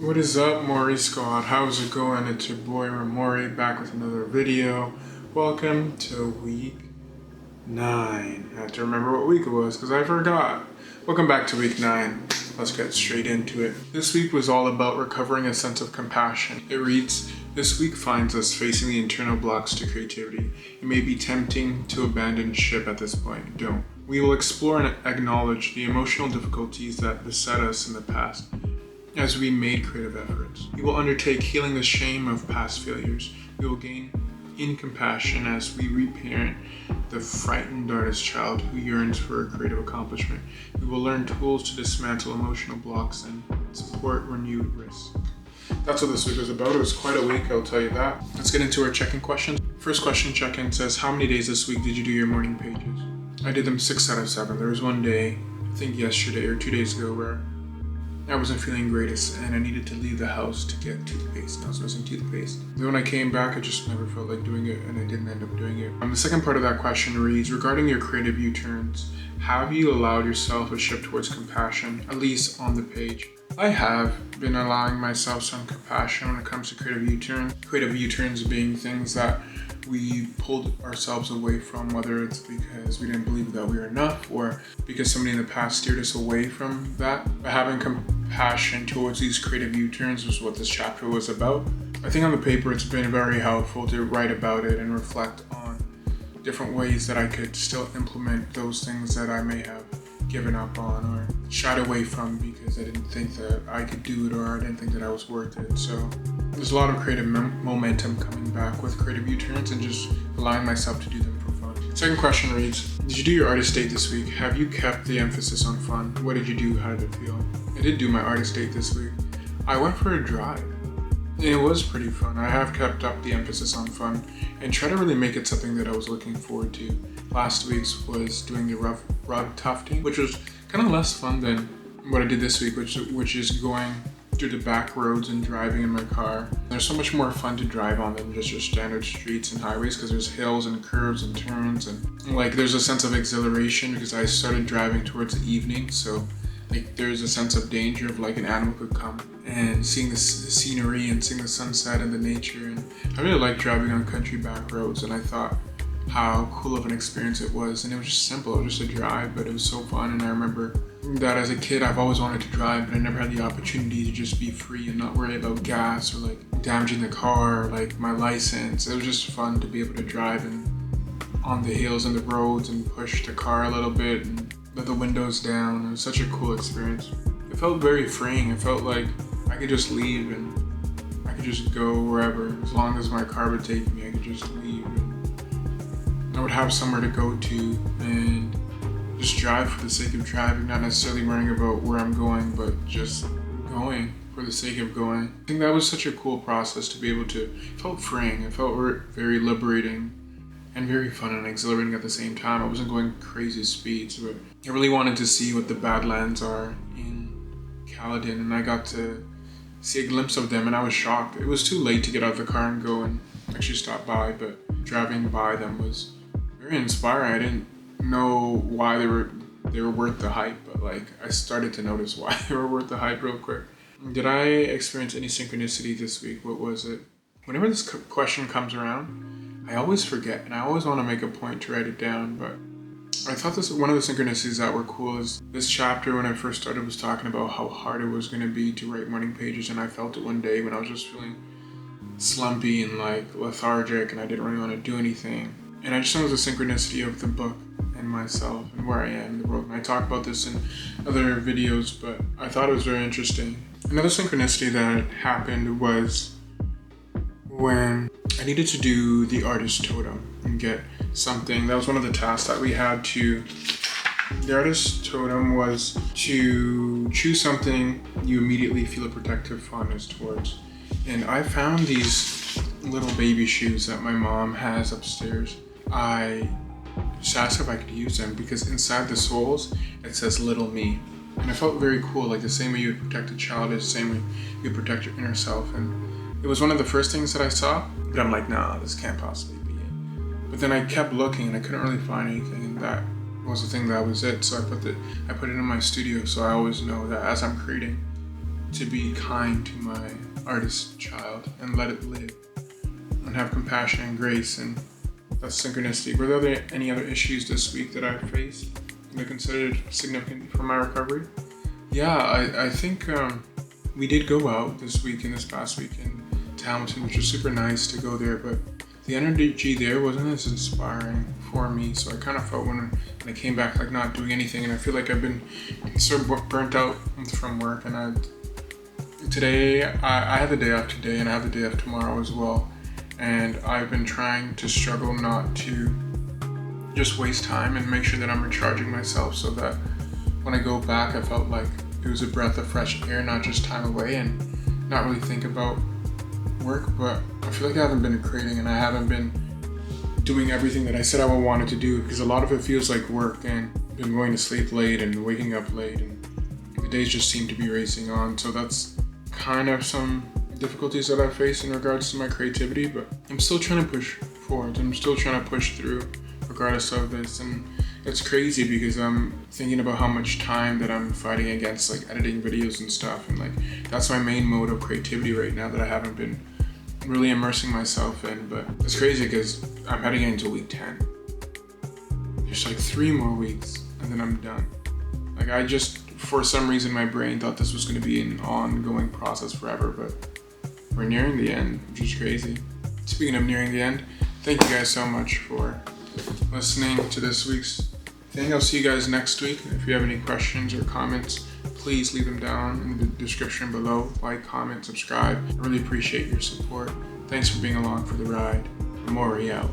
What is up, Remmorii squad? How's it going? It's your boy Remmorii back with another video. Welcome to week 9. I have to remember what week it was because I forgot. Welcome back to week 9. Let's get straight into it. This week was all about recovering a sense of compassion. It reads, "This week finds us facing the internal blocks to creativity. It may be tempting to abandon ship at this point. Don't. We will explore and acknowledge the emotional difficulties that beset us in the past as we made creative efforts. We will undertake healing the shame of past failures. We will gain in compassion as we reparent the frightened artist child who yearns for a creative accomplishment. We will learn tools to dismantle emotional blocks and support renewed risk." That's what this week was about. It was quite a week, I'll tell you that. Let's get into our check-in questions. First question check-in says, how many days this week did you do your morning pages? I did them 6 out of 7. There was one day, I think yesterday or 2 days ago, where I wasn't feeling greatest and I needed to leave the house to get toothpaste and I was missing toothpaste. Then when I came back, I just never felt like doing it and I didn't end up doing it. The second part of that question reads, regarding your creative U-turns, have you allowed yourself a shift towards compassion, at least on the page? I have been allowing myself some compassion when it comes to creative U-turns. Creative U-turns being things that we pulled ourselves away from, whether it's because we didn't believe that we were enough or because somebody in the past steered us away from that. But having compassion towards these creative U-turns was what this chapter was about. I think on the paper it's been very helpful to write about it and reflect on different ways that I could still implement those things that I may have given up on or shied away from because I didn't think that I could do it or I didn't think that I was worth it. So there's a lot of creative momentum coming back with creative U-turns and just allowing myself to do them for fun. Second question reads, did you do your artist date this week? Have you kept the emphasis on fun? What did you do? How did it feel? I did do my artist date this week. I went for a drive. It was pretty fun. I have kept up the emphasis on fun and try to really make it something that I was looking forward to. Last week's was doing the rug tufting, which was kind of less fun than what I did this week, which is going through the back roads and driving in my car. There's so much more fun to drive on than just your standard streets and highways because there's hills and curves and turns and like there's a sense of exhilaration because I started driving towards the evening, so like there's a sense of danger of like an animal could come and seeing the scenery and seeing the sunset and the nature. And I really like driving on country back roads and I thought how cool of an experience it was. And it was just simple, it was just a drive, but it was so fun. And I remember that as a kid, I've always wanted to drive, but I never had the opportunity to just be free and not worry about gas or like damaging the car, or, like my license. It was just fun to be able to drive and on the hills and the roads and push the car a little bit and let the windows down. It was such a cool experience. It felt very freeing. It felt like I could just leave and I could just go wherever. As long as my car would take me, I could just leave. And I would have somewhere to go to and just drive for the sake of driving, not necessarily worrying about where I'm going, but just going for the sake of going. I think that was such a cool process to be able to, it felt freeing. It felt very liberating and very fun and exhilarating at the same time. I wasn't going crazy speeds, but I really wanted to see what the Badlands are in Caledon, and I got to see a glimpse of them and I was shocked. It was too late to get out of the car and go and actually stop by, but driving by them was very inspiring. I didn't know why they were worth the hype, but like I started to notice why they were worth the hype real quick. Did I experience any synchronicity this week? What was it? Whenever this question comes around, I always forget and I always want to make a point to write it down, but I thought one of the synchronicities that were cool is this chapter when I first started was talking about how hard it was going to be to write morning pages, and I felt it one day when I was just feeling slumpy and like lethargic and I didn't really want to do anything. And I just know the synchronicity of the book and myself and where I am in the world. And I talk about this in other videos, but I thought it was very interesting. Another synchronicity that happened was when I needed to do the artist totem and get something. That was one of the tasks that we had to. The artist totem was to choose something you immediately feel a protective fondness towards. And I found these little baby shoes that my mom has upstairs. I just asked if I could use them because inside the soles, it says little me. And it felt very cool, like the same way you would protect a child is the same way you protect your inner self. And it was one of the first things that I saw, but I'm like, nah, this can't possibly be it. But then I kept looking and I couldn't really find anything, and that was the thing that was it. So I put it in my studio so I always know that as I'm creating, to be kind to my artist child and let it live and have compassion and grace, and that's synchronicity. Were there any other issues this week that I faced that I considered significant for my recovery? Yeah, I think we did go out this past week in Hamilton, which was super nice to go there, but the energy there wasn't as inspiring for me, so I kind of felt when I came back like not doing anything, and I feel like I've been sort of burnt out from work, and today I have the day off today and I have the day off tomorrow as well, and I've been trying to struggle not to just waste time and make sure that I'm recharging myself, so that when I go back I felt like it was a breath of fresh air, not just time away and not really think about work. But I feel like I haven't been creating and I haven't been doing everything that I said I wanted to do, because a lot of it feels like work, and I've been going to sleep late and waking up late, and the days just seem to be racing on. So that's kind of some difficulties that I face in regards to my creativity, but I'm still trying to push forward. I'm still trying to push through regardless of this, and it's crazy because I'm thinking about how much time that I'm fighting against, like editing videos and stuff, and like that's my main mode of creativity right now that I haven't been really immersing myself in. But it's crazy because I'm heading into week 10. There's like 3 more weeks and then I'm done. Like I just, for some reason, my brain thought this was going to be an ongoing process forever, but we're nearing the end, which is crazy. Speaking of nearing the end, thank you guys so much for listening to this week's thing. I'll see you guys next week. If you have any questions or comments, please leave them down in the description below. Like, comment, subscribe. I really appreciate your support. Thanks for being along for the ride. Remmorii out.